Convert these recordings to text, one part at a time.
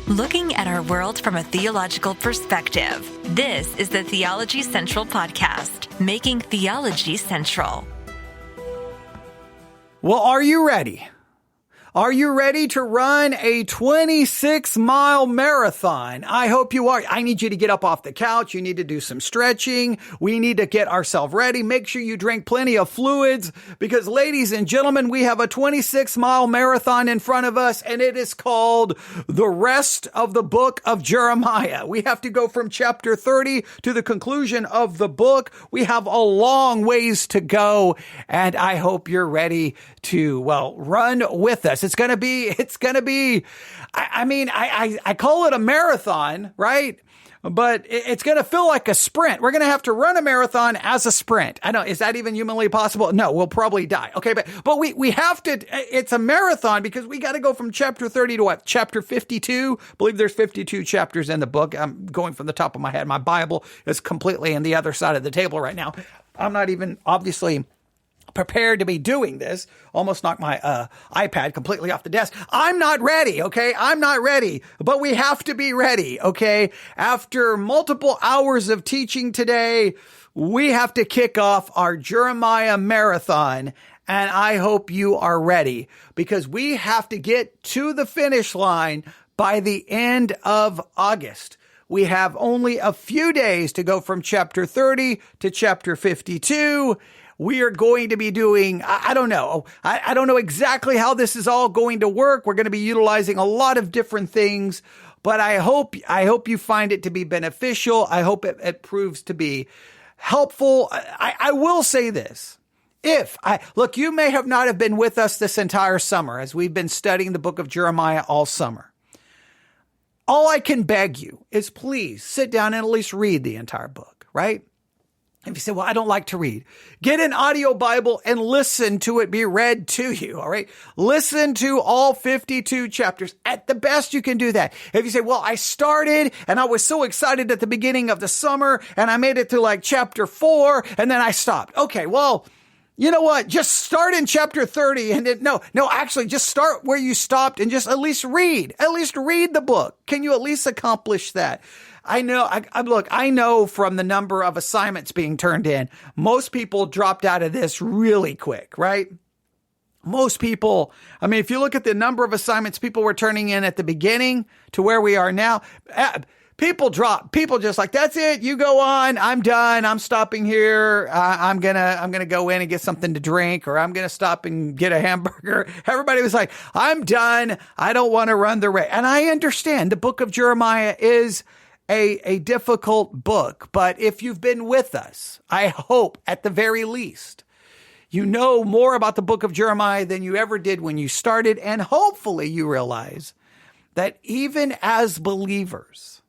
Looking at our world from a theological perspective. This is the Theology Central Podcast, making theology central. Well, are you ready? Are you ready to run a 26-mile marathon? I hope you are. I need you to get up off the couch. You need to do some stretching. We need to get ourselves ready. Make sure you drink plenty of fluids because, ladies and gentlemen, we have a 26-mile marathon in front of us, and it is called the rest of the book of Jeremiah. We have to go from chapter 30 to the conclusion of the book. We have a long ways to go, and I hope you're ready to, run with us. It's going to be, I call it a marathon, right? But it's going to feel like a sprint. We're going to have to run a marathon as a sprint. I know. Is that even humanly possible? No, we'll probably die. Okay. But we have to, it's a marathon because we got to go from chapter 30 to what? Chapter 52. I believe there's 52 chapters in the book. I'm going from the top of my head. My Bible is completely on the other side of the table right now. I'm not even obviously prepared to be doing this. Almost knocked my iPad completely off the desk. I'm not ready, okay? I'm not ready, but we have to be ready, okay? After multiple hours of teaching today, we have to kick off our Jeremiah marathon, and I hope you are ready because we have to get to the finish line by the end of August. We have only a few days to go from chapter 30 to chapter 52. We are going to be doing, I don't know. I don't know exactly how this is all going to work. We're going to be utilizing a lot of different things, but I hope you find it to be beneficial. I hope it proves to be helpful. I will say this. Look, you may have not have been with us this entire summer as we've been studying the book of Jeremiah all summer. All I can beg you is please sit down and at least read the entire book, right? If you say, well, I don't like to read, get an audio Bible and listen to it be read to you. All right. Listen to all 52 chapters. At the best, you can do that. If you say, well, I started and I was so excited at the beginning of the summer and I made it to like chapter 4 and then I stopped. Okay. Well, you know what? Just start in chapter 30 and then, actually just start where you stopped and just at least read the book. Can you at least accomplish that? I know from the number of assignments being turned in, most people dropped out of this really quick, right? Most people, if you look at the number of assignments people were turning in at the beginning to where we are now, people drop. People just like, that's it. You go on. I'm done. I'm stopping here. I'm gonna go in and get something to drink, or I'm gonna stop and get a hamburger. Everybody was like, I'm done. I don't want to run the race. And I understand the book of Jeremiah is a difficult book, but if you've been with us, I hope at the very least, you know more about the book of Jeremiah than you ever did when you started. And hopefully you realize that even as believers,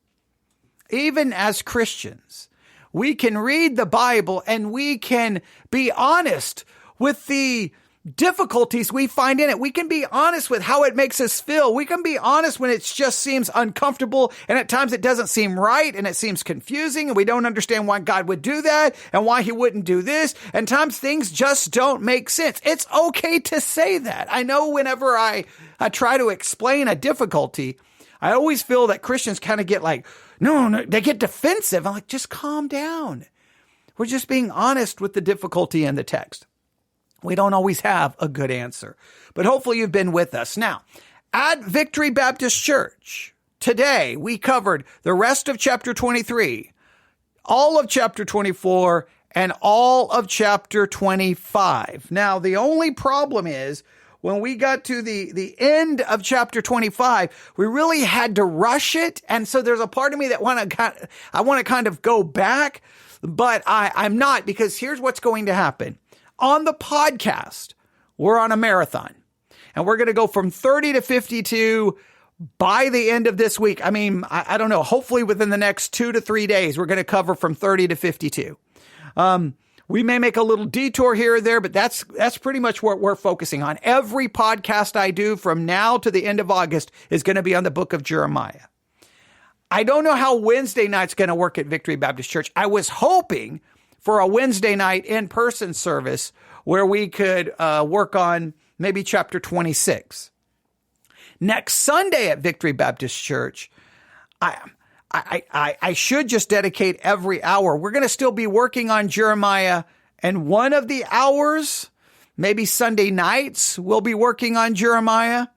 even as Christians, we can read the Bible and we can be honest with the difficulties we find in it. We can be honest with how it makes us feel. We can be honest when it just seems uncomfortable and at times it doesn't seem right and it seems confusing and we don't understand why God would do that and why he wouldn't do this. And times things just don't make sense. It's okay to say that. I know whenever I try to explain a difficulty, I always feel that Christians kind of get like, no, they get defensive. I'm like, just calm down. We're just being honest with the difficulty in the text. We don't always have a good answer, but hopefully you've been with us. Now, at Victory Baptist Church, today we covered the rest of chapter 23, all of chapter 24, and all of chapter 25. Now, the only problem is when we got to the end of chapter 25, we really had to rush it. And so there's a part of me that I want to kind of go back, but I'm not, because here's what's going to happen. On the podcast, we're on a marathon and we're going to go from 30 to 52 by the end of this week. I don't know. Hopefully within the next 2 to 3 days, we're going to cover from 30 to 52. We may make a little detour here or there, but that's pretty much what we're focusing on. Every podcast I do from now to the end of August is going to be on the book of Jeremiah. I don't know how Wednesday night's going to work at Victory Baptist Church. I was hoping for a Wednesday night in-person service where we could work on maybe chapter 26. Next Sunday at Victory Baptist Church, I should just dedicate every hour. We're going to still be working on Jeremiah, and one of the hours, maybe Sunday nights, we'll be working on Jeremiah.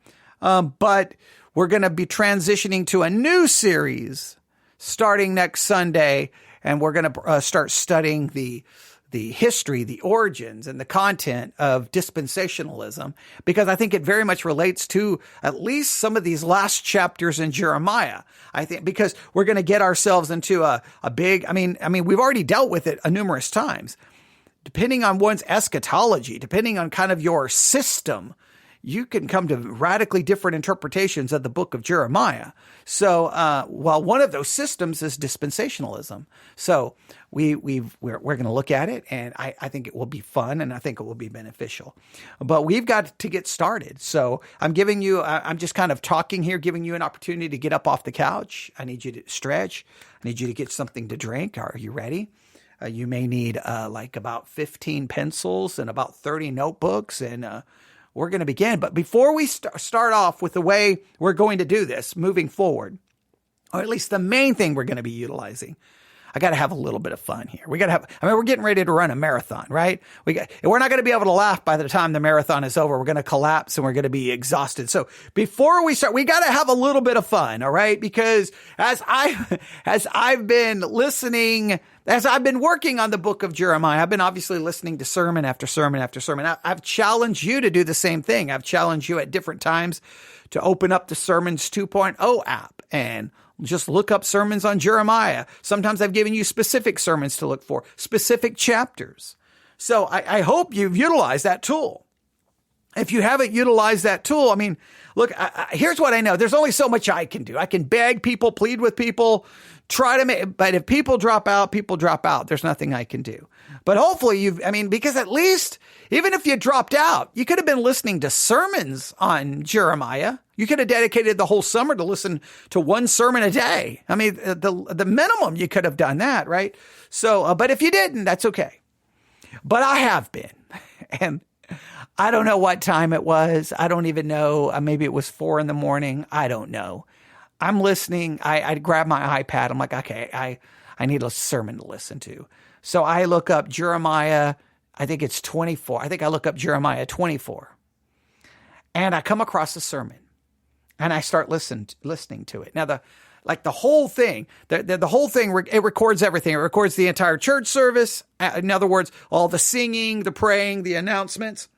But we're going to be transitioning to a new series starting next Sunday, and we're going to start studying the history, the origins, and the content of dispensationalism, because I think it very much relates to at least some of these last chapters in Jeremiah. I think because we're going to get ourselves into a big, I mean, we've already dealt with it numerous times. Depending on one's eschatology, depending on kind of your system, you can come to radically different interpretations of the book of Jeremiah. So, well, one of those systems is dispensationalism. So we're going to look at it, and I think it will be fun, and I think it will be beneficial. But we've got to get started. So I'm just kind of talking here, giving you an opportunity to get up off the couch. I need you to stretch. I need you to get something to drink. Are you ready? You may need like about 15 pencils and about 30 notebooks, and we're going to begin. But before we start off with the way we're going to do this moving forward, or at least the main thing we're going to be utilizing, I got to have a little bit of fun here. We're getting ready to run a marathon, right? We're not going to be able to laugh by the time the marathon is over. We're going to collapse and we're going to be exhausted. So before we start, we got to have a little bit of fun. All right. Because as I've been working on the book of Jeremiah, I've been obviously listening to sermon after sermon after sermon. I've challenged you to do the same thing. I've challenged you at different times to open up the Sermons 2.0 app and just look up sermons on Jeremiah. Sometimes I've given you specific sermons to look for, specific chapters. So I hope you've utilized that tool. If you haven't utilized that tool, I mean, look, here's what I know. There's only so much I can do. I can beg people, plead with people, but if people drop out, people drop out. There's nothing I can do. But hopefully because at least, even if you dropped out, you could have been listening to sermons on Jeremiah. You could have dedicated the whole summer to listen to one sermon a day. I mean, the minimum you could have done that, right? So, but if you didn't, that's okay. But I have been, and I don't know what time it was. I don't even know. Maybe it was 4 a.m. I don't know. I'm listening. I grab my iPad. I'm like, okay, I need a sermon to listen to. So I look up Jeremiah. I think it's 24. I think I look up Jeremiah 24, and I come across a sermon, and I start listening to it. Now the whole thing, the whole thing, it records everything. It records the entire church service. In other words, all the singing, the praying, the announcements,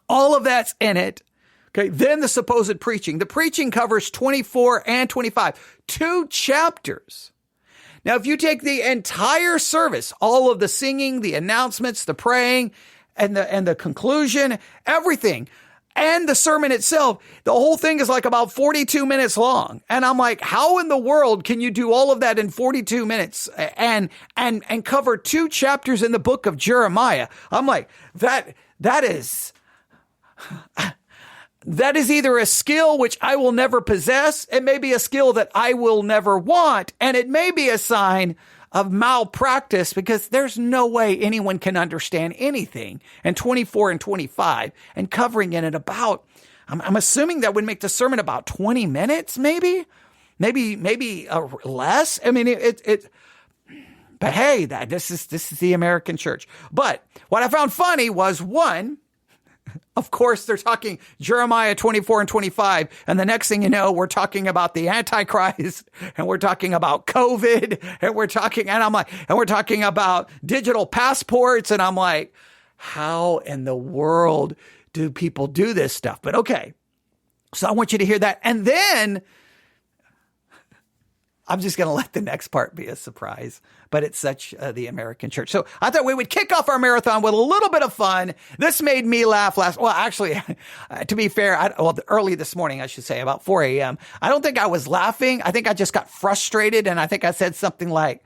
all of that's in it. Okay. Then the supposed preaching. The preaching covers 24 and 25, 2 chapters. Now, if you take the entire service, all of the singing, the announcements, the praying, and the conclusion, everything, and the sermon itself, the whole thing is like about 42 minutes long. And I'm like, how in the world can you do all of that in 42 minutes and cover 2 chapters in the book of Jeremiah? I'm like, that is either a skill which I will never possess. It may be a skill that I will never want. And it may be a sign of malpractice, because there's no way anyone can understand anything in 24 and 25 and covering it at about, I'm assuming that would make the sermon about 20 minutes, maybe less. I mean, but hey, this is the American church. But what I found funny was, one, of course, they're talking Jeremiah 24 and 25. And the next thing you know, we're talking about the Antichrist, and we're talking about COVID, and we're talking about digital passports. And I'm like, how in the world do people do this stuff? But okay. So I want you to hear that. And then I'm just going to let the next part be a surprise, but it's such the American church. So I thought we would kick off our marathon with a little bit of fun. This made me laugh to be fair, early this morning, I should say, about 4 a.m. I don't think I was laughing. I think I just got frustrated, and I think I said something like,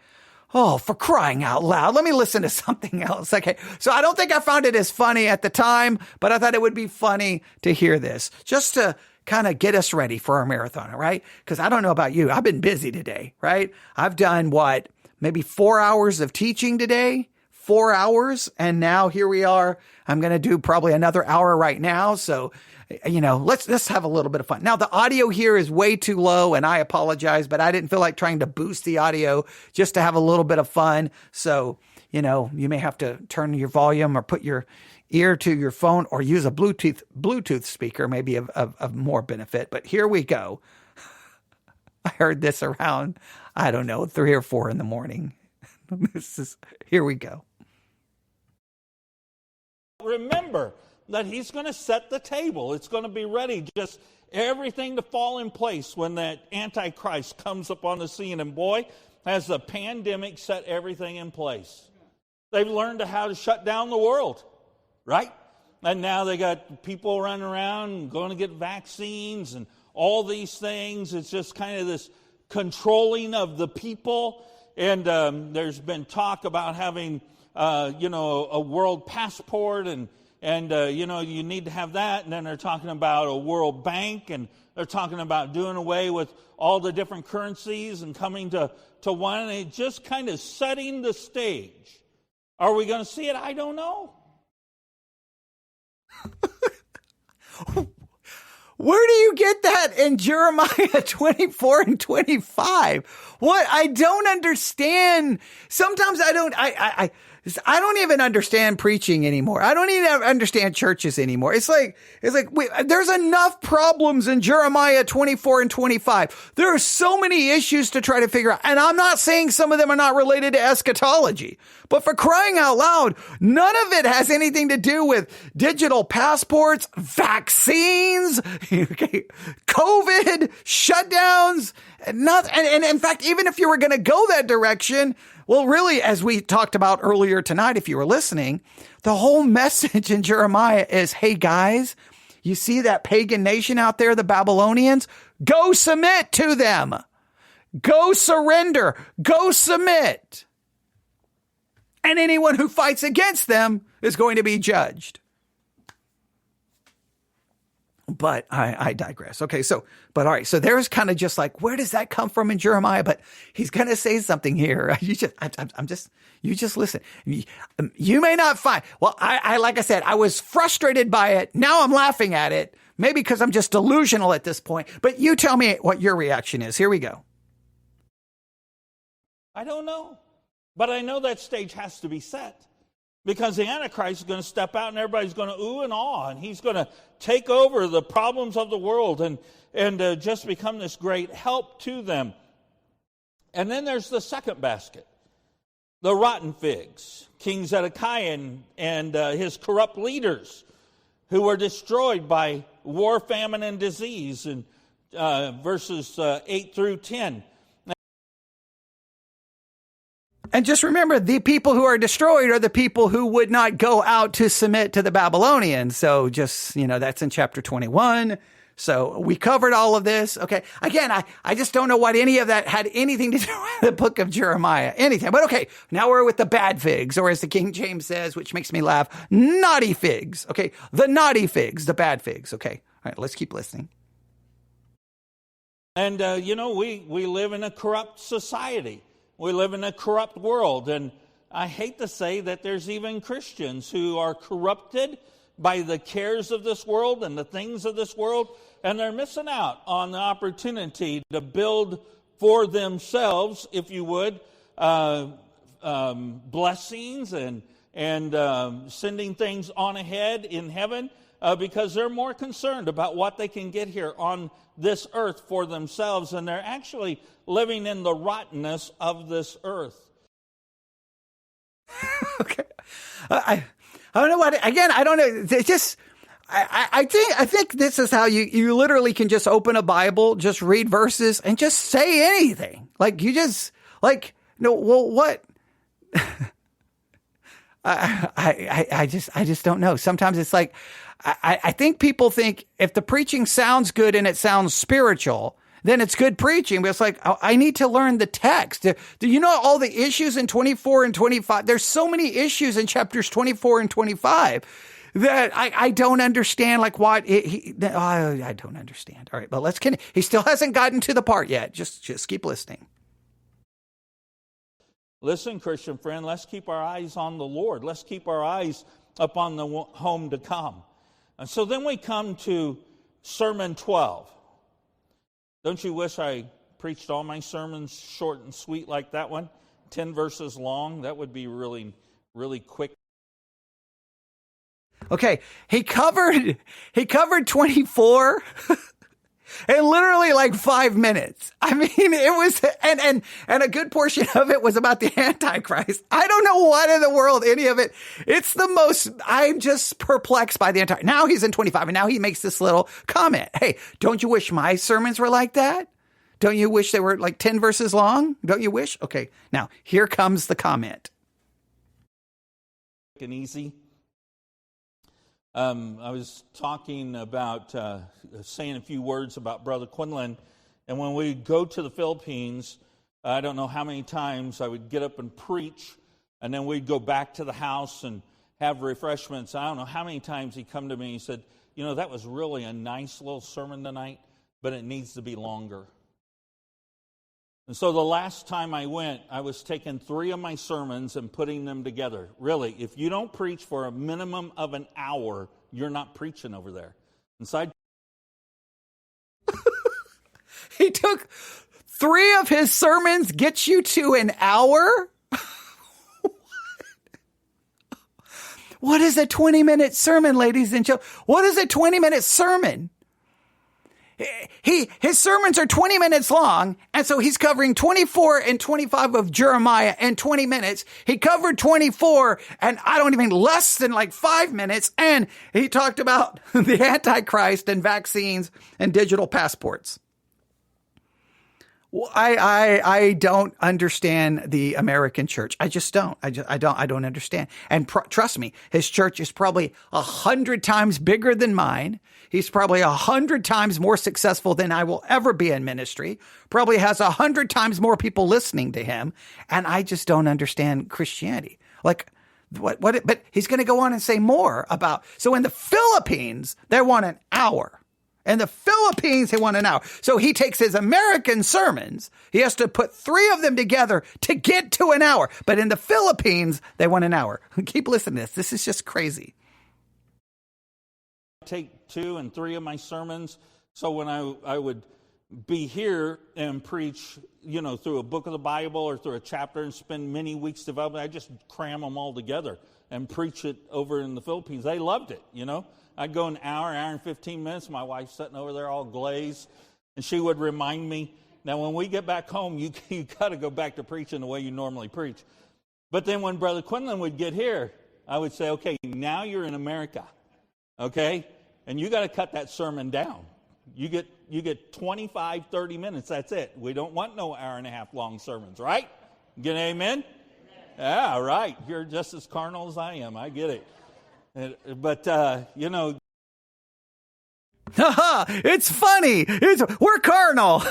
oh, for crying out loud, let me listen to something else. Okay. So I don't think I found it as funny at the time, but I thought it would be funny to hear this, just to kind of get us ready for our marathon, all right? Because I don't know about you. I've been busy today, right? I've done maybe 4 hours of teaching today, 4 hours. And now here we are. I'm going to do probably another hour right now. So let's have a little bit of fun. Now, the audio here is way too low, and I apologize, but I didn't feel like trying to boost the audio just to have a little bit of fun. So, you may have to turn your volume or put your ear to your phone or use a Bluetooth speaker, maybe of more benefit. But here we go. I heard this around, 3 or 4 in the morning. Here we go. Remember that he's going to set the table. It's going to be ready, just everything to fall in place when that Antichrist comes up on the scene. And boy, has the pandemic set everything in place. They've learned how to shut down the world, right? And now they got people running around going to get vaccines and all these things. It's just kind of this controlling of the people. And there's been talk about having, a world passport and you need to have that. And then they're talking about a world bank, and they're talking about doing away with all the different currencies and coming to one. And it's just kind of setting the stage. Are we going to see it? I don't know. Where do you get that in Jeremiah 24 and 25? What? I don't understand. Sometimes I don't even understand preaching anymore. I don't even understand churches anymore. It's like, there's enough problems in Jeremiah 24 and 25. There are so many issues to try to figure out. And I'm not saying some of them are not related to eschatology, but for crying out loud, none of it has anything to do with digital passports, vaccines, COVID, shutdowns, and in fact, even if you were going to go that direction, well, really, as we talked about earlier tonight, if you were listening, the whole message in Jeremiah is, hey, guys, you see that pagan nation out there, the Babylonians? Go submit to them. Go surrender. Go submit. And anyone who fights against them is going to be judged. But I digress. Okay, but all right. So there's kind of just like, where does that come from in Jeremiah? But he's going to say something here. You just listen. You may not find, well, like I said, I was frustrated by it. Now I'm laughing at it. Maybe because I'm just delusional at this point. But you tell me what your reaction is. Here we go. I don't know. But I know that stage has to be set. Because the Antichrist is going to step out and everybody's going to ooh and awe. And he's going to take over the problems of the world and just become this great help to them. And then there's the second basket. The rotten figs. King Zedekiah and his corrupt leaders who were destroyed by war, famine, and disease. In verses 8 through 10. And just remember, the people who are destroyed are the people who would not go out to submit to the Babylonians. So just, that's in chapter 21. So we covered all of this. Okay. Again, I just don't know what any of that had anything to do with the book of Jeremiah. Anything. But okay, now we're with the bad figs, or as the King James says, which makes me laugh, naughty figs. Okay. The naughty figs, the bad figs. Okay. All right. Let's keep listening. And, we live in a corrupt society. We live in a corrupt world, and I hate to say that there's even Christians who are corrupted by the cares of this world and the things of this world, and they're missing out on the opportunity to build for themselves, if you would, blessings and sending things on ahead in heaven because they're more concerned about what they can get here on this earth for themselves, and they're actually living in the rottenness of this earth. Okay. I don't know what, again, I don't know. It's just, I think this is how you literally can just open a Bible, just read verses and just say anything. Like you just no, well, what? I just don't know. Sometimes it's like, I think people think if the preaching sounds good and it sounds spiritual, then it's good preaching. But it's like, I need to learn the text. Do you know all the issues in 24 and 25? There's so many issues in chapters 24 and 25 that I don't understand. Like what I don't understand. All right, but he still hasn't gotten to the part yet. Just keep listening. Listen, Christian friend, let's keep our eyes on the Lord. Let's keep our eyes upon the home to come. And so then we come to Sermon 12. Don't you wish I preached all my sermons short and sweet like that one? 10 verses long? That would be really, really quick. Okay, he covered 24 in literally like 5 minutes. I mean, it was, and a good portion of it was about the Antichrist. I don't know what in the world, any of it. It's the most, I'm just perplexed by the entire, now he's in 25 and now he makes this little comment. Hey, don't you wish my sermons were like that? Don't you wish they were like 10 verses long? Don't you wish? Okay, now here comes the comment. And easy. I was talking about, saying a few words about Brother Quinlan, and when we go to the Philippines, I don't know how many times I would get up and preach, and then we'd go back to the house and have refreshments. I don't know how many times he'd come to me and he said, you know, that was really a nice little sermon tonight, but it needs to be longer. And so the last time I went, I was taking 3 of my sermons and putting them together. Really, if you don't preach for a minimum of an hour, you're not preaching over there. Inside. He took 3 of his sermons, gets you to an hour? What is a 20-minute sermon, ladies and gentlemen? What is a 20-minute sermon? His sermons are 20 minutes long, and so he's covering 24 and 25 of Jeremiah in 20 minutes. He covered 24, and I don't even less than like 5 minutes, and he talked about the Antichrist and vaccines and digital passports. Well, I don't understand the American church. I just don't. I don't understand. And trust me, his church is probably 100 times bigger than mine. He's probably 100 times more successful than I will ever be in ministry. Probably has 100 times more people listening to him. And I just don't understand Christianity. Like, but he's going to go on and say more about, so in the Philippines, they want an hour. In the Philippines, they want an hour. So he takes his American sermons. He has to put 3 of them together to get to an hour. But in the Philippines, they want an hour. Keep listening to this. This is just crazy. Take 2 and 3 of my sermons. So when I would be here and preach, you know, through a book of the Bible or through a chapter and spend many weeks developing, I just cram them all together and preach it over in the Philippines. They loved it, you know. I'd go an hour and 15 minutes. My wife's sitting over there all glazed, and she would remind me, now when we get back home, you got to go back to preaching the way you normally preach. But then when Brother Quinlan would get here, I would say, okay, now you're in America, okay? And you got to cut that sermon down. You get 25, 30 minutes, that's it. We don't want no hour and a half long sermons, right? Get an amen? Yeah, right. You're just as carnal as I am. I get it. But, you know. It's funny. We're carnal.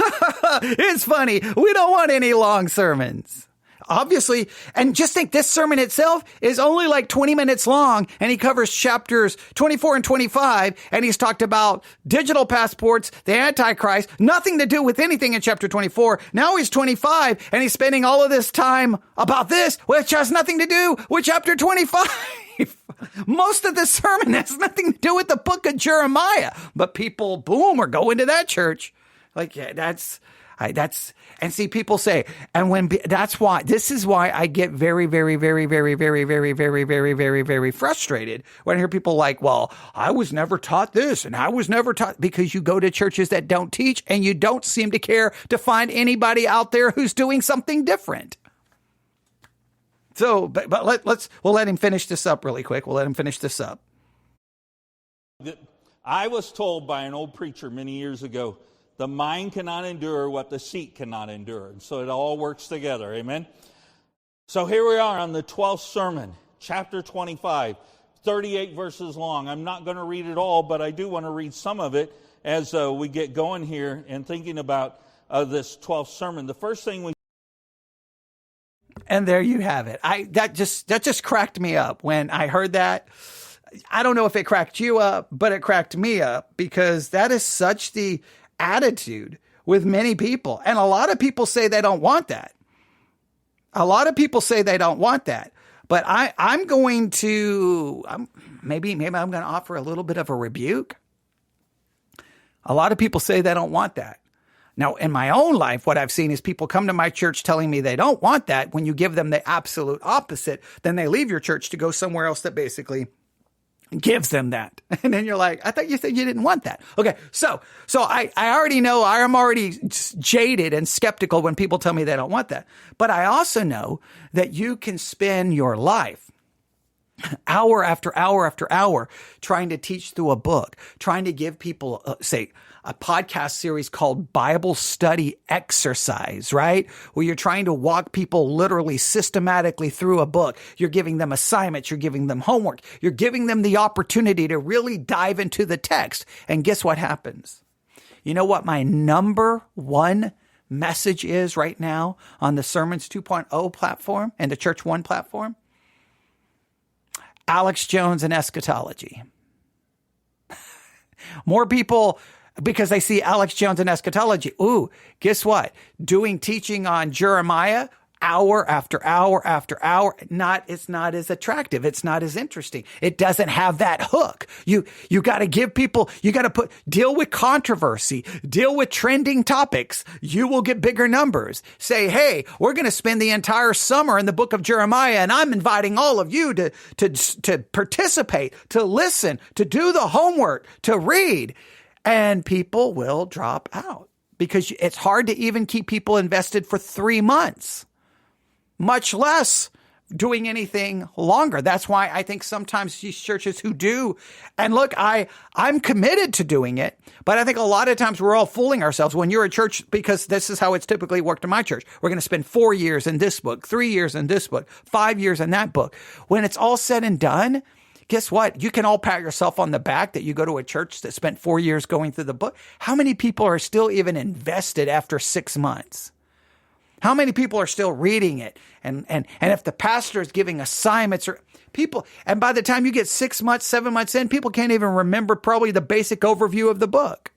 It's funny. We don't want any long sermons. Obviously, and just think this sermon itself is only like 20 minutes long, and he covers chapters 24 and 25, and he's talked about digital passports, the Antichrist, nothing to do with anything in chapter 24. Now he's 25, and he's spending all of this time about this, which has nothing to do with chapter 25. Most of the sermon has nothing to do with the book of Jeremiah, but people, boom, are going to that church. Like, yeah, and see, people say, this is why I get very, very, very, very, very, very, very, very, very, very frustrated when I hear people like, well, I was never taught this and I was never taught, because you go to churches that don't teach and you don't seem to care to find anybody out there who's doing something different. So, but we'll let him finish this up really quick. We'll let him finish this up. I was told by an old preacher many years ago, the mind cannot endure what the seat cannot endure. And so it all works together. Amen? So here we are on the 12th sermon, chapter 25, 38 verses long. I'm not going to read it all, but I do want to read some of it as we get going here and thinking about this 12th sermon. The first thing we... And there you have it. That just cracked me up when I heard that. I don't know if it cracked you up, but it cracked me up, because that is such the attitude with many people. And a lot of people say they don't want that. But I'm going to, maybe I'm going to offer a little bit of a rebuke. A lot of people say they don't want that. Now, in my own life, what I've seen is people come to my church telling me they don't want that. When you give them the absolute opposite, then they leave your church to go somewhere else that basically gives them that. And then you're like, I thought you said you didn't want that. Okay. So I already know I'm already jaded and skeptical when people tell me they don't want that. But I also know that you can spend your life hour after hour after hour trying to teach through a book, trying to give people, say, a podcast series called Bible Study Exercise, right? Where you're trying to walk people literally systematically through a book. You're giving them assignments. You're giving them homework. You're giving them the opportunity to really dive into the text. And guess what happens? You know what my number one message is right now on the Sermons 2.0 platform and the Church One platform? Alex Jones and eschatology. More people, because they see Alex Jones and eschatology. Ooh, guess what? Doing teaching on Jeremiah hour after hour after hour. It's not as attractive. It's not as interesting. It doesn't have that hook. You got to give people, you got to deal with controversy, deal with trending topics. You will get bigger numbers. Say, hey, we're going to spend the entire summer in the book of Jeremiah, and I'm inviting all of you to participate, to listen, to do the homework, to read. And people will drop out because it's hard to even keep people invested for 3 months, much less doing anything longer. That's why I think sometimes these churches who do, and look, I'm committed to doing it, but I think a lot of times we're all fooling ourselves when you're a church, because this is how it's typically worked in my church. We're going to spend 4 years in this book, 3 years in this book, 5 years in that book. When it's all said and done, guess what? You can all pat yourself on the back that you go to a church that spent 4 years going through the book. How many people are still even invested after 6 months? How many people are still reading it? And if the pastor is giving assignments or people, and by the time you get 6 months, 7 months in, people can't even remember probably the basic overview of the book.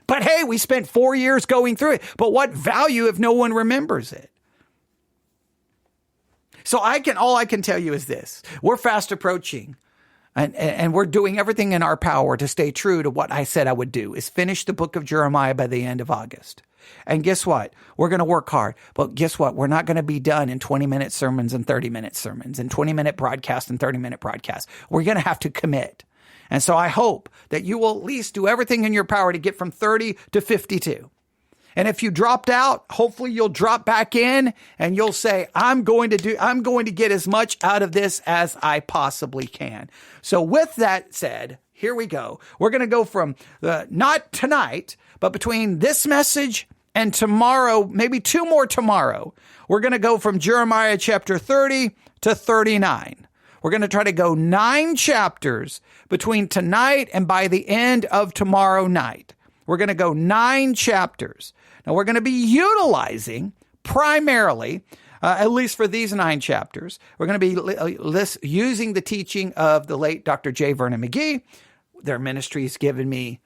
But hey, we spent 4 years going through it. But what value if no one remembers it? So all I can tell you is this. We're fast approaching. And we're doing everything in our power to stay true to what I said I would do, is finish the book of Jeremiah by the end of August. And guess what? We're going to work hard. But guess what? We're not going to be done in 20-minute sermons and 30-minute sermons and 20-minute broadcasts and 30-minute broadcasts. We're going to have to commit. And so I hope that you will at least do everything in your power to get from 30 to 52. And if you dropped out, hopefully you'll drop back in and you'll say, I'm going to get as much out of this as I possibly can. So with that said, here we go. We're going to go from not tonight, but between this message and tomorrow, maybe 2 more tomorrow, we're going to go from Jeremiah chapter 30 to 39. We're going to try to go 9 chapters between tonight and by the end of tomorrow night. We're going to go 9 chapters. Now, we're going to be utilizing primarily, at least for these 9 chapters, we're going to be using the teaching of the late Dr. J. Vernon McGee. Their ministry has given me,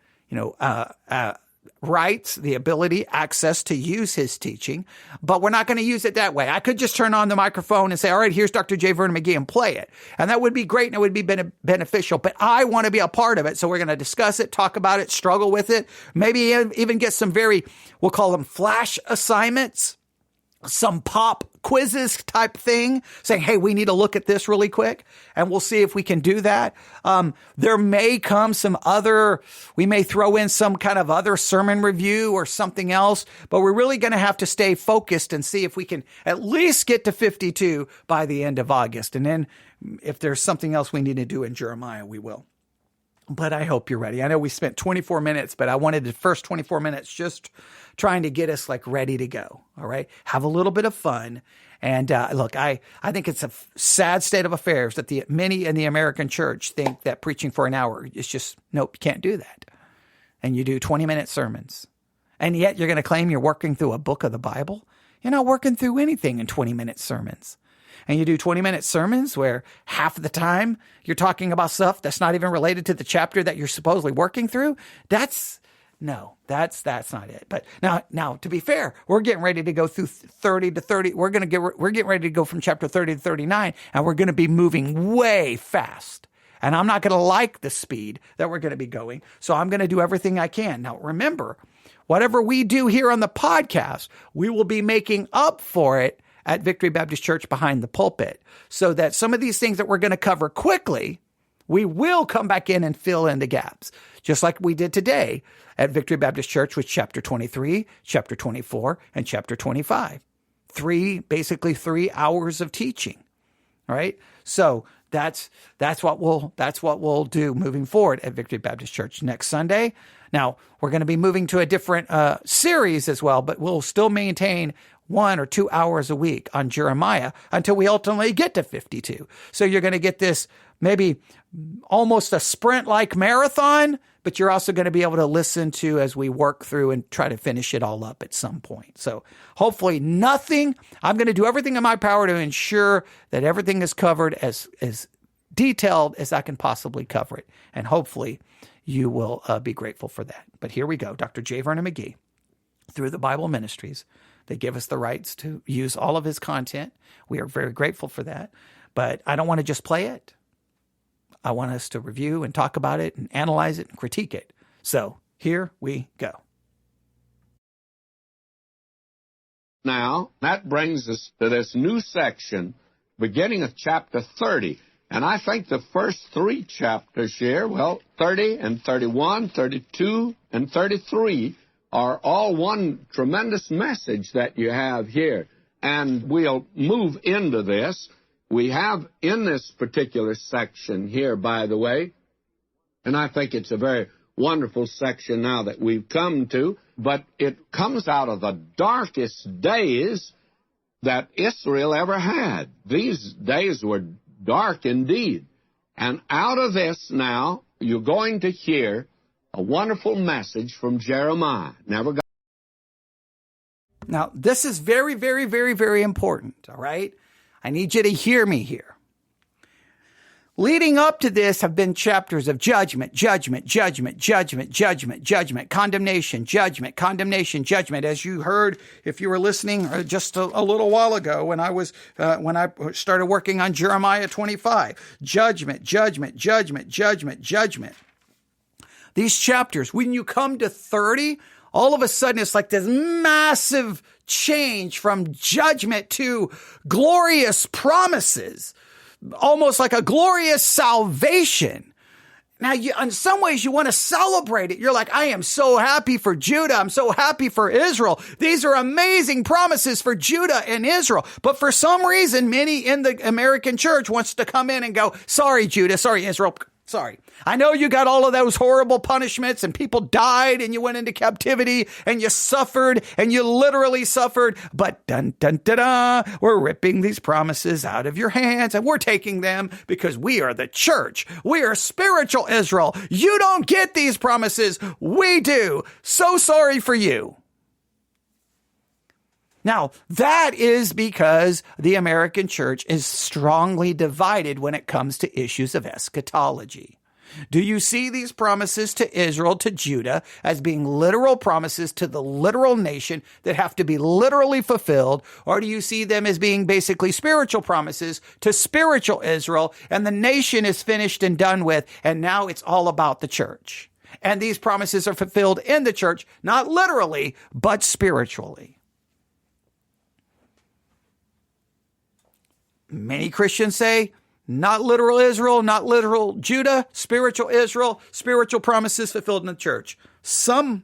rights, the ability, access to use his teaching, but we're not going to use it that way. I could just turn on the microphone and say, all right, here's Dr. J. Vernon McGee and play it. And that would be great and it would be beneficial, but I want to be a part of it. So we're going to discuss it, talk about it, struggle with it, maybe even get some we'll call them flash assignments, some pop quizzes type thing, saying, hey, we need to look at this really quick, and we'll see if we can do that. There may come we may throw in some kind of other sermon review or something else, but we're really going to have to stay focused and see if we can at least get to 52 by the end of August. And then if there's something else we need to do in Jeremiah, we will. But I hope you're ready. I know we spent 24 minutes, but I wanted the first 24 minutes just trying to get us ready to go. All right. Have a little bit of fun. And look, I think it's a sad state of affairs that many in the American church think that preaching for an hour is just, nope, you can't do that. And you do 20-minute sermons. And yet you're going to claim you're working through a book of the Bible? You're not working through anything in 20-minute sermons. And you do 20-minute sermons where half of the time you're talking about stuff that's not even related to the chapter that you're supposedly working through. That's No, that's not it. But now, to be fair, we're getting ready to go through 30 to 30. We're getting ready to go from chapter 30 to 39, and we're going to be moving way fast. And I'm not going to like the speed that we're going to be going. So I'm going to do everything I can. Now, remember, whatever we do here on the podcast, we will be making up for it at Victory Baptist Church behind the pulpit, so that some of these things that we're going to cover quickly, we will come back in and fill in the gaps, just like we did today at Victory Baptist Church with chapter 23, chapter 24, and chapter 25. Basically 3 hours of teaching. All right. So that's what we'll do moving forward at Victory Baptist Church next Sunday. Now, we're going to be moving to a different series as well, but we'll still maintain 1 or 2 hours a week on Jeremiah until we ultimately get to 52. So you're going to get this maybe almost a sprint-like marathon, but you're also going to be able to listen to as we work through and try to finish it all up at some point. So hopefully I'm going to do everything in my power to ensure that everything is covered as detailed as I can possibly cover it. And hopefully you will be grateful for that. But here we go. Dr. J. Vernon McGee, through the Bible Ministries, they give us the rights to use all of his content. We are very grateful for that. But I don't want to just play it. I want us to review and talk about it and analyze it and critique it. So here we go. Now, that brings us to this new section, beginning of chapter 30. And I think the first 3 chapters here, 30 and 31, 32, and 33, are all one tremendous message that you have here. And we'll move into this. We have in this particular section here, by the way, and I think it's a very wonderful section now that we've come to, but it comes out of the darkest days that Israel ever had. These days were dark indeed. And out of this now, you're going to hear a wonderful message from Jeremiah. Now, this is very, very, very, very important, all right? I need you to hear me here. Leading up to this have been chapters of judgment, judgment, judgment, judgment, judgment, judgment, condemnation, judgment, condemnation, judgment. As you heard, if you were listening just a little while ago when I started working on Jeremiah 25, judgment, judgment, judgment, judgment, judgment. These chapters, when you come to 30, all of a sudden it's like this massive change from judgment to glorious promises, almost like a glorious salvation. Now, in some ways, you want to celebrate it. You're like, I am so happy for Judah. I'm so happy for Israel. These are amazing promises for Judah and Israel. But for some reason, many in the American church wants to come in and go, sorry, Judah, sorry, Israel. Sorry. I know you got all of those horrible punishments and people died and you went into captivity and you suffered and you literally suffered. But dun, dun, dun, dun, we're ripping these promises out of your hands and we're taking them because we are the church. We are spiritual Israel. You don't get these promises. We do. So sorry for you. Now, that is because the American church is strongly divided when it comes to issues of eschatology. Do you see these promises to Israel, to Judah, as being literal promises to the literal nation that have to be literally fulfilled? Or do you see them as being basically spiritual promises to spiritual Israel, and the nation is finished and done with, and now it's all about the church? And these promises are fulfilled in the church, not literally, but spiritually. Many Christians say, not literal Israel, not literal Judah, spiritual Israel, spiritual promises fulfilled in the church. Some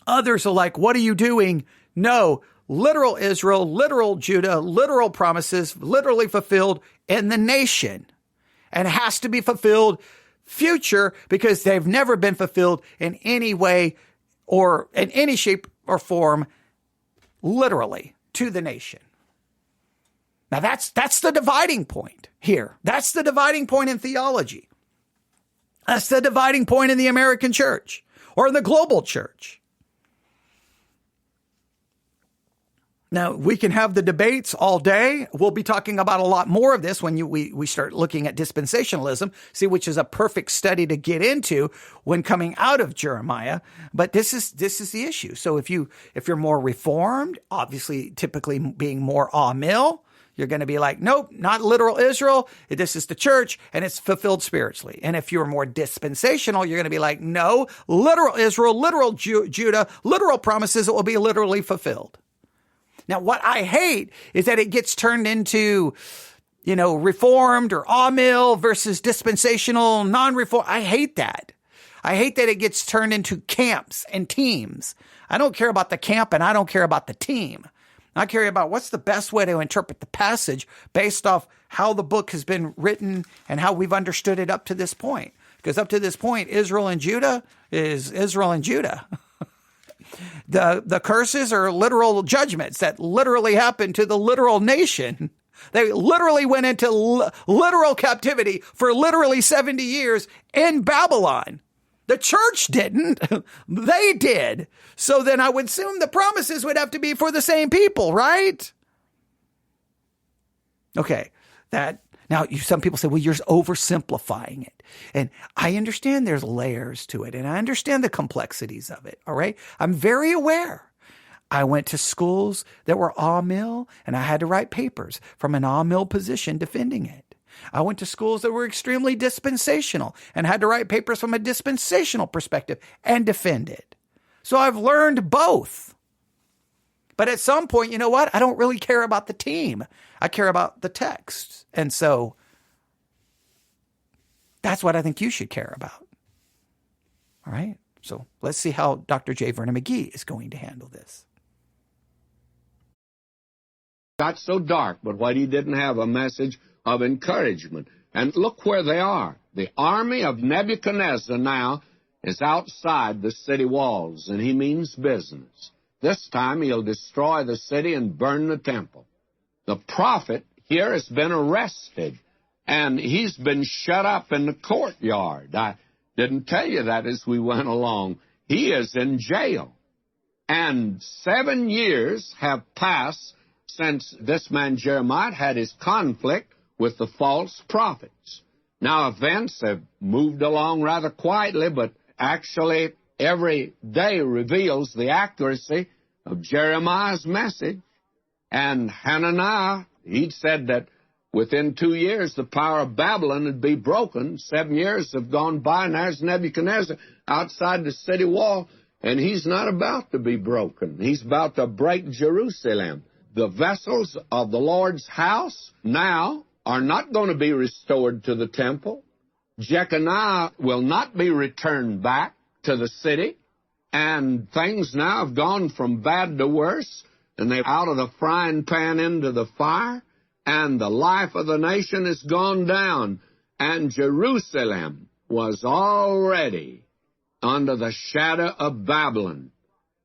others are like, what are you doing? No, literal Israel, literal Judah, literal promises, literally fulfilled in the nation. And it has to be fulfilled future because they've never been fulfilled in any way or in any shape or form, literally, to the nation. Now, that's the dividing point here. That's the dividing point in theology. That's the dividing point in the American church or in the global church. Now, we can have the debates all day. We'll be talking about a lot more of this when we start looking at dispensationalism, see, which is a perfect study to get into when coming out of Jeremiah. But this is the issue. So if you're more reformed, obviously typically being more amil, you're going to be like, nope, not literal Israel. This is the church, and it's fulfilled spiritually. And if you're more dispensational, you're going to be like, no, literal Israel, literal Judah, literal promises, it will be literally fulfilled. Now, what I hate is that it gets turned into, reformed or amil versus dispensational, non-reformed. I hate that. I hate that it gets turned into camps and teams. I don't care about the camp and I don't care about the team. I care about what's the best way to interpret the passage based off how the book has been written and how we've understood it up to this point. Because up to this point, Israel and Judah is Israel and Judah. The curses are literal judgments that literally happened to the literal nation. They literally went into literal captivity for literally 70 years in Babylon. The church didn't. They did. So then I would assume the promises would have to be for the same people, right? Okay, now, some people say, well, you're oversimplifying it. And I understand there's layers to it, and I understand the complexities of it, all right? I'm very aware. I went to schools that were amil, and I had to write papers from an amil position defending it. I went to schools that were extremely dispensational and had to write papers from a dispensational perspective and defend it. So I've learned both. But at some point, you know what? I don't really care about the team. I care about the text. And so that's what I think you should care about. All right? So let's see how Dr. J. Vernon McGee is going to handle this. Got so dark, but what he didn't have a message of encouragement. And look where they are. The army of Nebuchadnezzar now is outside the city walls, and he means business. This time he'll destroy the city and burn the temple. The prophet here has been arrested, and he's been shut up in the courtyard. I didn't tell you that as we went along. He is in jail. And 7 years have passed since this man Jeremiah had his conflict with the false prophets. Now, events have moved along rather quietly, but actually every day reveals the accuracy of Jeremiah's message. And Hananiah, he'd said that within 2 years the power of Babylon would be broken. 7 years have gone by, and there's Nebuchadnezzar outside the city wall, and he's not about to be broken. He's about to break Jerusalem. The vessels of the Lord's house now are not going to be restored to the temple. Jeconiah will not be returned back to the city. And things now have gone from bad to worse, and they're out of the frying pan into the fire, and the life of the nation has gone down. And Jerusalem was already under the shadow of Babylon.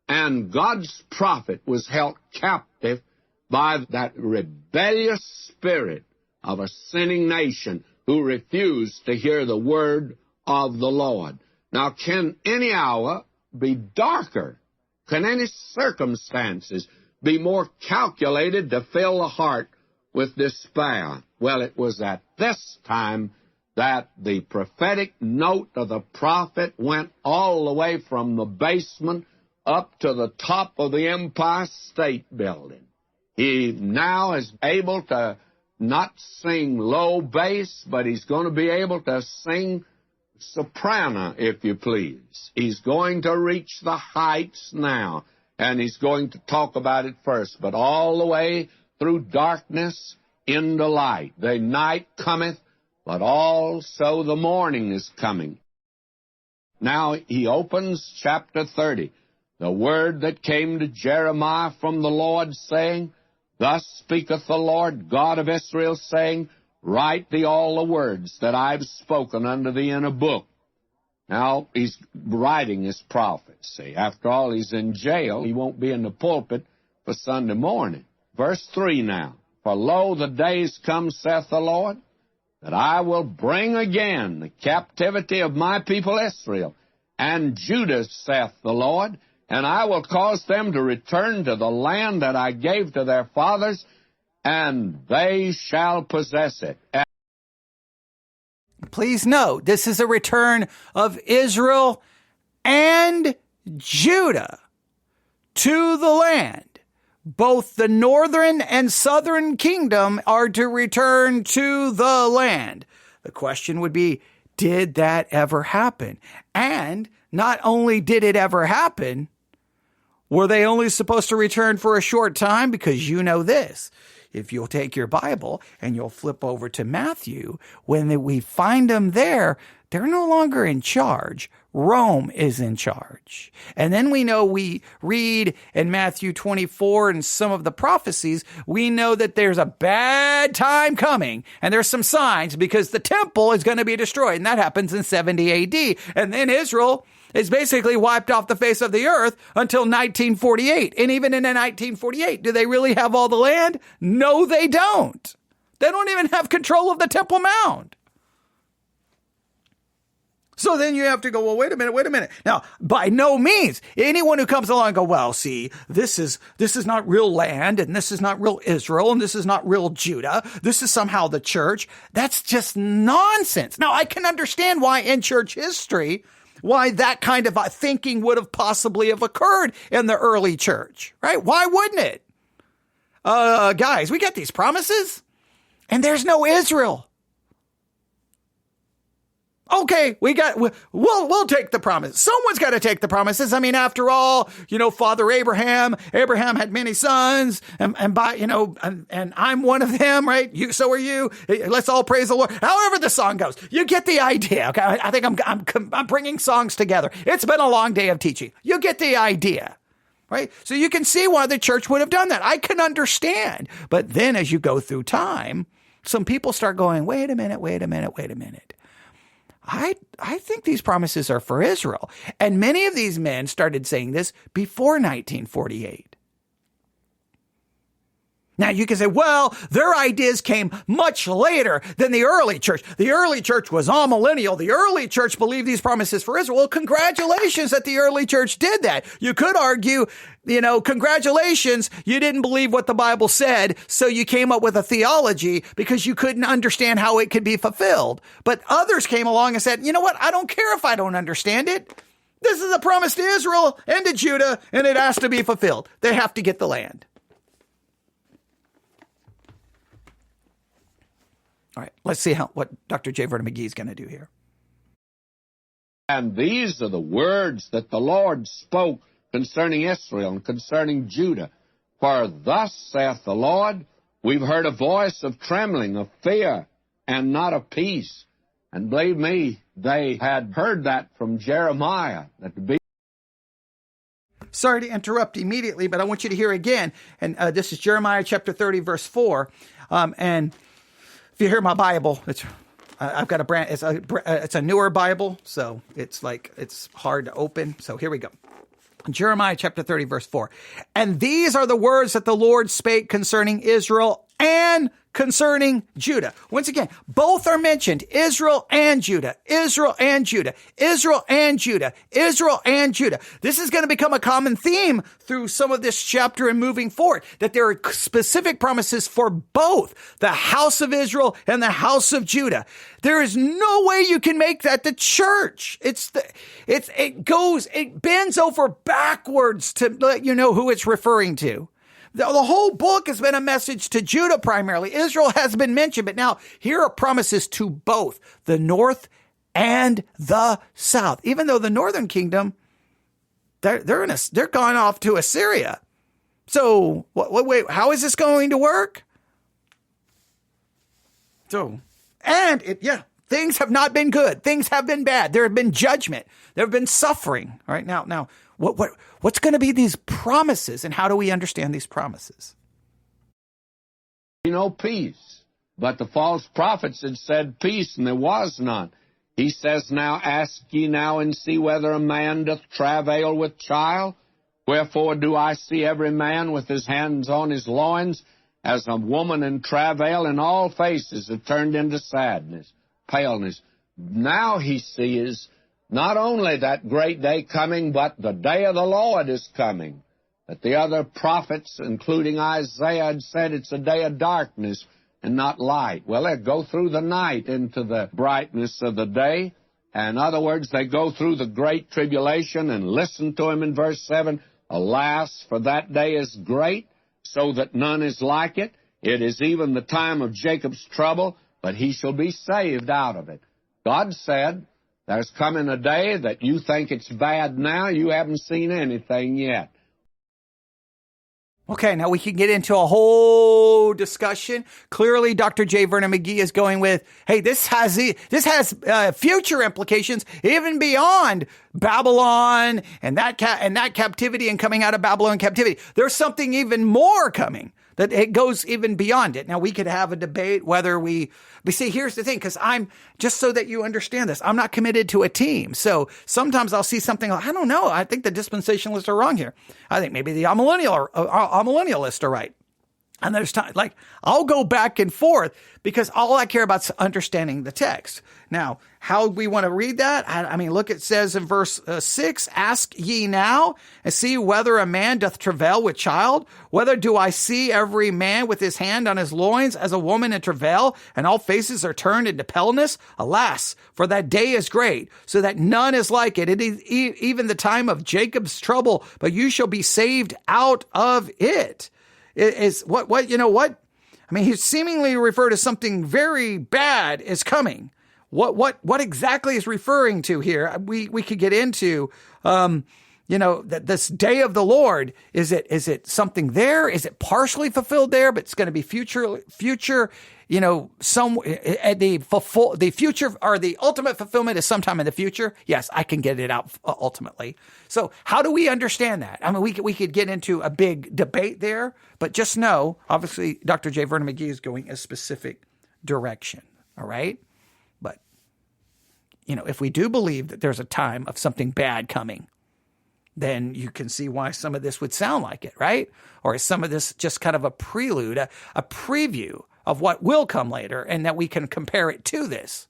And God's prophet was held captive by that rebellious spirit of a sinning nation who refused to hear the word of the Lord. Now, can any hour be darker? Can any circumstances be more calculated to fill the heart with despair? Well, it was at this time that the prophetic note of the prophet went all the way from the basement up to the top of the Empire State Building. He now is able to not sing low bass, but he's going to be able to sing soprano, if you please. He's going to reach the heights now, and he's going to talk about it first, but all the way through darkness into light. The night cometh, but also the morning is coming. Now he opens chapter 30. The word that came to Jeremiah from the Lord, saying, Thus speaketh the Lord God of Israel, saying, Write thee all the words that I've spoken unto thee in a book. Now, he's writing his prophecy. After all, he's in jail. He won't be in the pulpit for Sunday morning. Verse 3 now. For lo, the days come, saith the Lord, that I will bring again the captivity of my people Israel, and Judah, saith the Lord, and I will cause them to return to the land that I gave to their fathers, and they shall possess it. Please note, this is a return of Israel and Judah to the land. Both the northern and southern kingdom are to return to the land. The question would be, did that ever happen? And not only did it ever happen, were they only supposed to return for a short time? Because you know this. If you'll take your Bible and you'll flip over to Matthew, when we find them there, they're no longer in charge. Rome is in charge. And then we know, we read in Matthew 24 and some of the prophecies, we know that there's a bad time coming. And there's some signs because the temple is going to be destroyed. And that happens in 70 AD. And then Israel is basically wiped off the face of the earth until 1948. And even in 1948, do they really have all the land? No, they don't. They don't even have control of the Temple Mount. So then you have to go, well, wait a minute. Now, by no means, anyone who comes along and go, well, see, this is not real land, and this is not real Israel, and this is not real Judah. This is somehow the church. That's just nonsense. Now, I can understand why in church history, why that kind of thinking would have possibly have occurred in the early church, right? Why wouldn't it? Guys, we get these promises, and there's no Israel. Okay, we'll take the promise. Someone's got to take the promises. I mean, after all, Father Abraham had many sons, and I'm one of them, right? So are you. Let's all praise the Lord. However the song goes, you get the idea. Okay, I think I'm bringing songs together. It's been a long day of teaching. You get the idea, right? So you can see why the church would have done that. I can understand. But then as you go through time, some people start going, wait a minute. I think these promises are for Israel. And many of these men started saying this before 1948. Now you can say, well, their ideas came much later than the early church. The early church was amillennial. The early church believed these promises for Israel. Well, congratulations that the early church did that. You could argue, congratulations, you didn't believe what the Bible said, so you came up with a theology because you couldn't understand how it could be fulfilled. But others came along and said, you know what? I don't care if I don't understand it. This is a promise to Israel and to Judah, and it has to be fulfilled. They have to get the land. All right, let's see what Dr. J. Vernon McGee is going to do here. And these are the words that the Lord spoke concerning Israel and concerning Judah. For thus saith the Lord, we've heard a voice of trembling, of fear, and not of peace. And believe me, they had heard that from Jeremiah. Sorry to interrupt immediately, but I want you to hear again. And this is Jeremiah chapter 30, verse 4. And if you hear my Bible, I've got it's a newer Bible, so it's hard to open. So here we go. Jeremiah chapter 30, verse 4. And these are the words that the Lord spake concerning Israel and concerning Judah. Once again, both are mentioned, Israel and Judah, Israel and Judah, Israel and Judah, Israel and Judah. This is going to become a common theme through some of this chapter and moving forward, that there are specific promises for both the house of Israel and the house of Judah. There is no way you can make that the church. It bends over backwards to let you know who it's referring to. The whole book has been a message to Judah primarily. Israel has been mentioned, but now here are promises to both the north and the south. Even though the northern kingdom, they're gone off to Assyria. So wait, how is this going to work? Things have not been good. Things have been bad. There have been judgment. There have been suffering. All right, now. What's going to be these promises, and how do we understand these promises? Peace. But the false prophets had said peace, and there was none. He says now, ask ye now and see whether a man doth travail with child. Wherefore do I see every man with his hands on his loins, as a woman in travail, and all faces are turned into sadness, paleness. Now he sees not only that great day coming, but the day of the Lord is coming. That the other prophets, including Isaiah, had said it's a day of darkness and not light. Well, they go through the night into the brightness of the day. In other words, they go through the great tribulation, and listen to him in verse 7. Alas, for that day is great, so that none is like it. It is even the time of Jacob's trouble, but he shall be saved out of it. God said, there's coming a day that you think it's bad now, you haven't seen anything yet. Okay, now we can get into a whole discussion. Clearly, Dr. J. Vernon McGee is going with, hey, this has future implications even beyond Babylon and that captivity and coming out of Babylon captivity. There's something even more coming, that it goes even beyond it. Now, we could have a debate whether we see, here's the thing, because I'm, just so that you understand this, I'm not committed to a team. So sometimes I'll see something, I don't know, I think the dispensationalists are wrong here. I think maybe the amillennialists are right. And there's time, like, I'll go back and forth because all I care about is understanding the text. Now, how we want to read that? I mean, look, it says in verse 6, ask ye now and see whether a man doth travail with child. Whether do I see every man with his hand on his loins as a woman in travail, and all faces are turned into paleness? Alas, for that day is great, so that none is like it. It is even the time of Jacob's trouble, but you shall be saved out of it. Is what I mean, he seemingly referred to something very bad is coming. What exactly is referring to here? We could get into, that this day of the Lord, is it something there? Is it partially fulfilled there, but it's going to be future, the future, or the ultimate fulfillment is sometime in the future. Yes, I can get it out ultimately. So how do we understand that? I mean, we could get into a big debate there, but just know, obviously, Dr. J. Vernon McGee is going a specific direction. All right. But, if we do believe that there's a time of something bad coming, then you can see why some of this would sound like it, right? Or is some of this just kind of a prelude, a preview of what will come later, and that we can compare it to this?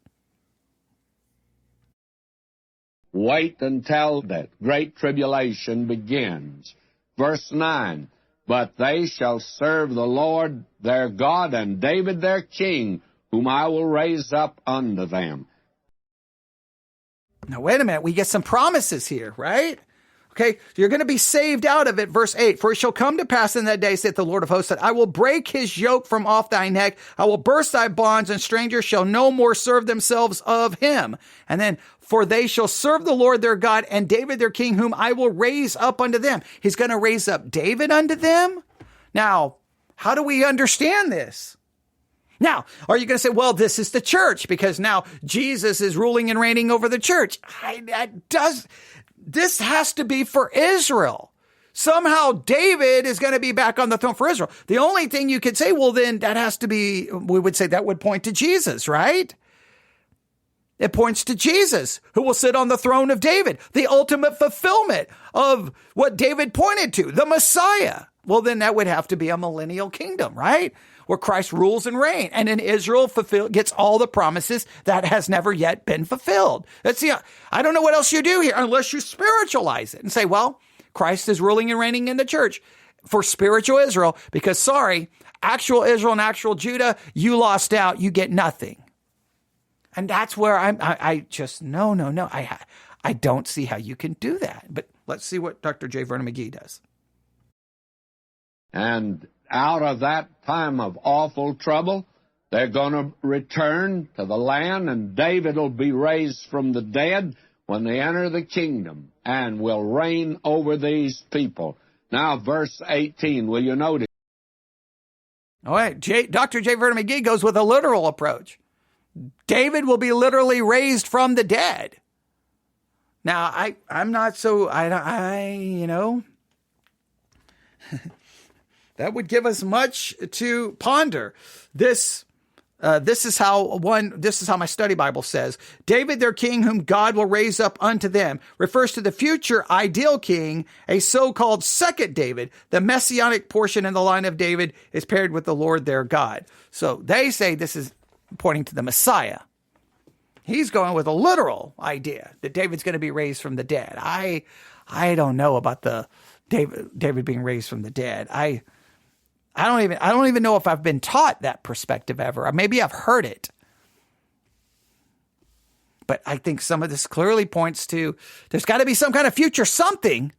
Wait until that great tribulation begins. Verse 9, but they shall serve the Lord their God and David their king, whom I will raise up unto them. Now, wait a minute. We get some promises here, right? Okay, you're going to be saved out of it. Verse 8, for it shall come to pass in that day, saith the Lord of hosts, that I will break his yoke from off thy neck. I will burst thy bonds, and strangers shall no more serve themselves of him. And then, for they shall serve the Lord their God and David their king, whom I will raise up unto them. He's going to raise up David unto them? Now, how do we understand this? Now, are you going to say, well, this is the church because now Jesus is ruling and reigning over the church? This has to be for Israel. Somehow David is going to be back on the throne for Israel. The only thing you could say, well, then that has to be, we would say that would point to Jesus, right? It points to Jesus, who will sit on the throne of David, the ultimate fulfillment of what David pointed to, the Messiah. Well, then that would have to be a millennial kingdom, right? Where Christ rules and reigns, and then Israel gets all the promises that has never yet been fulfilled. I don't know what else you do here unless you spiritualize it and say, well, Christ is ruling and reigning in the church for spiritual Israel, because actual Israel and actual Judah, you lost out, you get nothing. And that's where I don't see how you can do that. But let's see what Dr. J. Vernon McGee does. And out of that time of awful trouble, they're going to return to the land, and David will be raised from the dead when they enter the kingdom and will reign over these people. Now, verse 18, will you notice? All right, Dr. J. Vernon McGee goes with a literal approach. David will be literally raised from the dead. Now, I'm not so, that would give us much to ponder. This is how my study Bible says, David their king, whom God will raise up unto them, refers to the future ideal king, a so-called second David. The messianic portion in the line of David is paired with the Lord their God. So they say this is pointing to the Messiah. He's going with a literal idea that David's going to be raised from the dead. I don't know about the David being raised from the dead. I don't even know if I've been taught that perspective ever. Or maybe I've heard it. But I think some of this clearly points to there's got to be some kind of future something,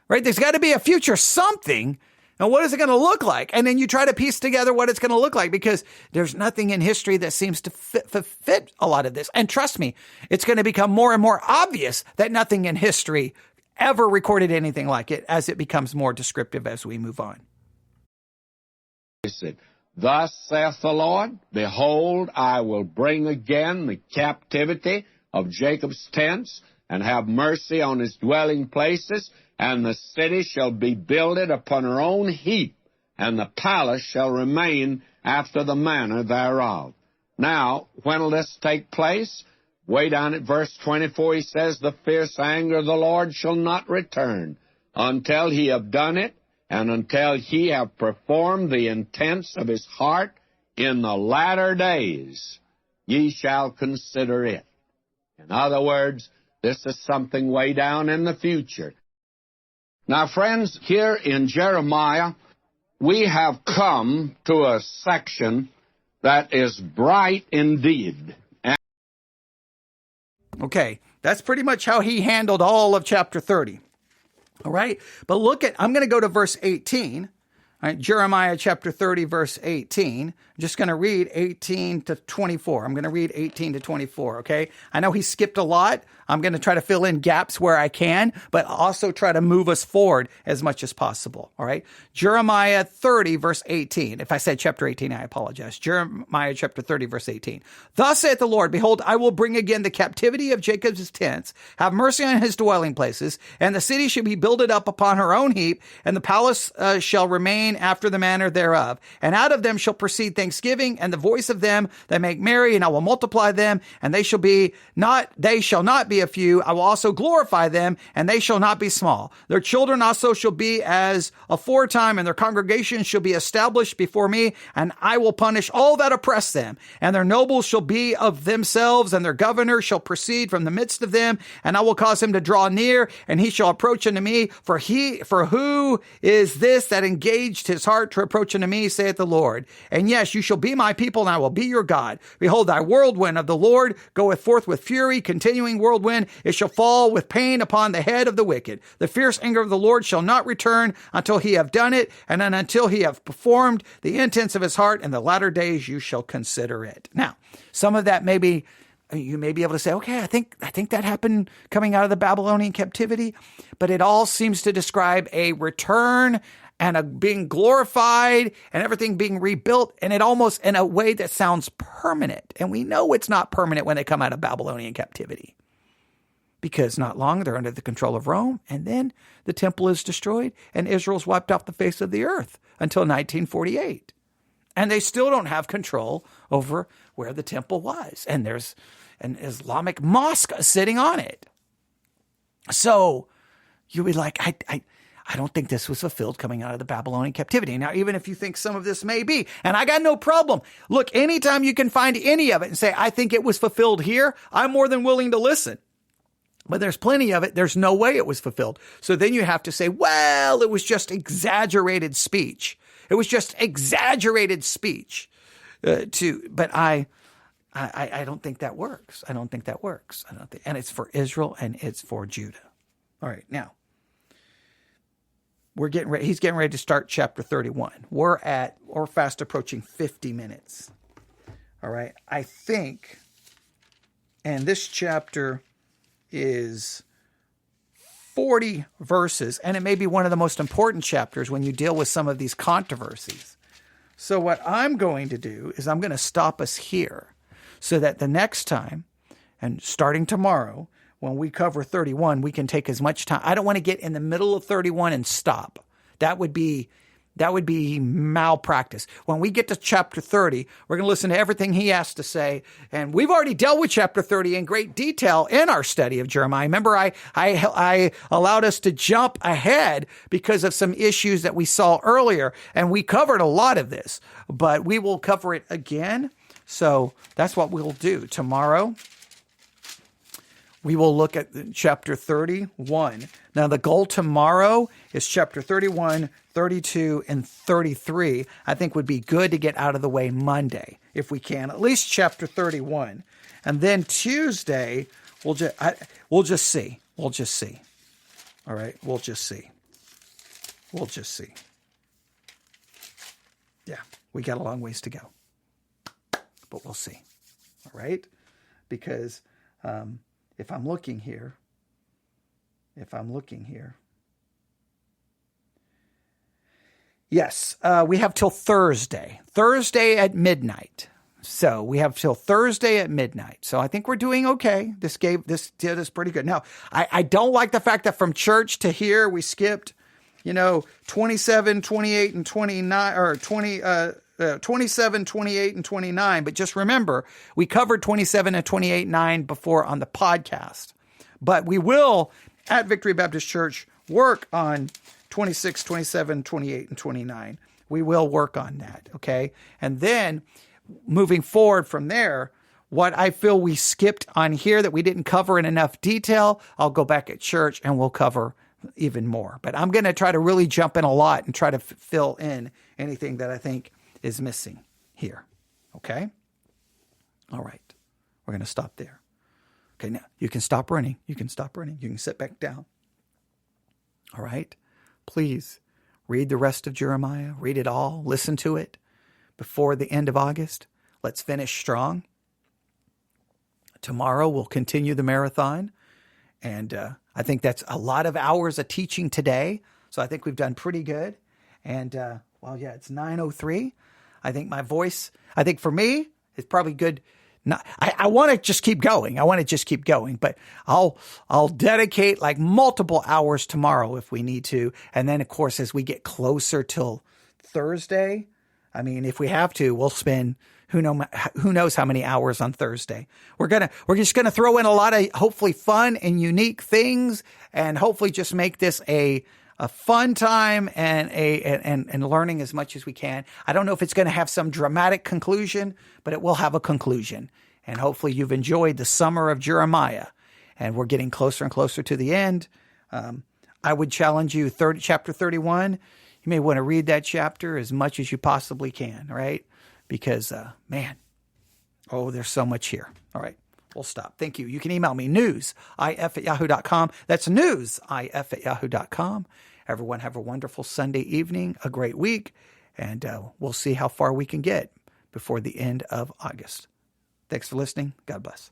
right? There's got to be a future something. And what is it going to look like? And then you try to piece together what it's going to look like, because there's nothing in history that seems to fit a lot of this. And trust me, it's going to become more and more obvious that nothing in history ever recorded anything like it as it becomes more descriptive as we move on. Thus saith the Lord, behold, I will bring again the captivity of Jacob's tents, and have mercy on his dwelling places, and the city shall be builded upon her own heap, and the palace shall remain after the manner thereof. Now, when will this take place? Way down at verse 24, he says, the fierce anger of the Lord shall not return until he have done it, and until he have performed the intents of his heart in the latter days, ye shall consider it. In other words, this is something way down in the future. Now, friends, here in Jeremiah, we have come to a section that is bright indeed. Okay, that's pretty much how he handled all of chapter 30. All right, but I'm going to go to verse 18. All right, Jeremiah chapter 30, verse 18. I'm just going to read 18 to 24. I'm going to read 18 to 24, okay? I know he skipped a lot. I'm going to try to fill in gaps where I can, but also try to move us forward as much as possible, all right? Jeremiah 30, verse 18. If I said chapter 18, I apologize. Jeremiah chapter 30, verse 18. Thus saith the Lord, behold, I will bring again the captivity of Jacob's tents, have mercy on his dwelling places, and the city shall be builded up upon her own heap, and the palace shall remain after the manner thereof. And out of them shall proceed thanksgiving, and the voice of them that make merry, and I will multiply them, and they shall not be a few. I will also glorify them, and they shall not be small. Their children also shall be as aforetime, and their congregation shall be established before me, and I will punish all that oppress them. And their nobles shall be of themselves, and their governor shall proceed from the midst of them, and I will cause him to draw near, and he shall approach unto me. For who is this that engaged his heart to approach unto me, saith the Lord? And yes, you shall be my people, and I will be your God. Behold, thy whirlwind of the Lord goeth forth with fury, continuing whirlwind. It shall fall with pain upon the head of the wicked. The fierce anger of the Lord shall not return until he have done it, and then until he have performed the intents of his heart. In the latter days you shall consider it. Now, some of that you may be able to say, okay, I think that happened coming out of the Babylonian captivity, but it all seems to describe a return and a being glorified and everything being rebuilt, and it almost in a way that sounds permanent. And we know it's not permanent when they come out of Babylonian captivity, because not long they're under the control of Rome, and then the temple is destroyed and Israel's wiped off the face of the earth until 1948. And they still don't have control over where the temple was. And there's an Islamic mosque sitting on it. So you'll be like, I don't think this was fulfilled coming out of the Babylonian captivity. Now, even if you think some of this may be, and I got no problem. Look, anytime you can find any of it and say, I think it was fulfilled here, I'm more than willing to listen. But there's plenty of it. There's no way it was fulfilled. So then you have to say, well, it was just exaggerated speech. It was just exaggerated speech. But I don't think that works. I don't think that works. And it's for Israel and it's for Judah. All right, now we're getting ready. He's getting ready to start chapter 31. We're fast approaching 50 minutes. All right, I think, and this chapter is 40 verses, and it may be one of the most important chapters when you deal with some of these controversies. So what I'm going to do is I'm going to stop us here so that the next time, and starting tomorrow, when we cover 31, we can take as much time. I don't want to get in the middle of 31 and stop. That would be malpractice. When we get to chapter 30, we're going to listen to everything he has to say. And we've already dealt with chapter 30 in great detail in our study of Jeremiah. Remember, I allowed us to jump ahead because of some issues that we saw earlier. And we covered a lot of this, but we will cover it again. So that's what we'll do tomorrow. we will look at chapter 31. Now, the goal tomorrow is chapter 31, 32, and 33. I think would be good to get out of the way Monday, if we can, at least chapter 31. And then Tuesday, we'll just see. We'll just see. All right, we'll just see. We'll just see. Yeah, we got a long ways to go, but we'll see. All right, because if I'm looking here, yes, we have till Thursday at midnight. So we have till Thursday at midnight. So I think we're doing okay. This did us pretty good. Now, I don't like the fact that from church to here, we skipped, 27, 28, and 29, or 27, 28, and 29. But just remember, we covered 27 and 28, 9 before on the podcast. But we will, at Victory Baptist Church, work on 26, 27, 28, and 29. We will work on that, okay? And then, moving forward from there, what I feel we skipped on here that we didn't cover in enough detail, I'll go back at church and we'll cover even more. But I'm going to try to really jump in a lot and try to fill in anything that I think is missing here. Okay? All right. We're going to stop there. Okay, now you can stop running. You can stop running. You can sit back down. All right? Please read the rest of Jeremiah. Read it all. Listen to it before the end of August. Let's finish strong. Tomorrow we'll continue the marathon. And I think that's a lot of hours of teaching today. So I think we've done pretty good. And, it's 9:03. I think my voice, for me, is probably good. I want to just keep going. But I'll dedicate like multiple hours tomorrow if we need to. And then, of course, as we get closer till Thursday, if we have to, we'll spend who knows how many hours on Thursday. We're just gonna throw in a lot of hopefully fun and unique things, and hopefully just make this a fun time and learning as much as we can. I don't know if it's going to have some dramatic conclusion, but it will have a conclusion. And hopefully you've enjoyed the summer of Jeremiah, and we're getting closer and closer to the end. I would challenge you, chapter 31. You may want to read that chapter as much as you possibly can, right? Because, there's so much here. All right, we'll stop. Thank you. You can email me, newsif@yahoo.com. That's newsif@yahoo.com. Everyone have a wonderful Sunday evening, a great week, and we'll see how far we can get before the end of August. Thanks for listening. God bless.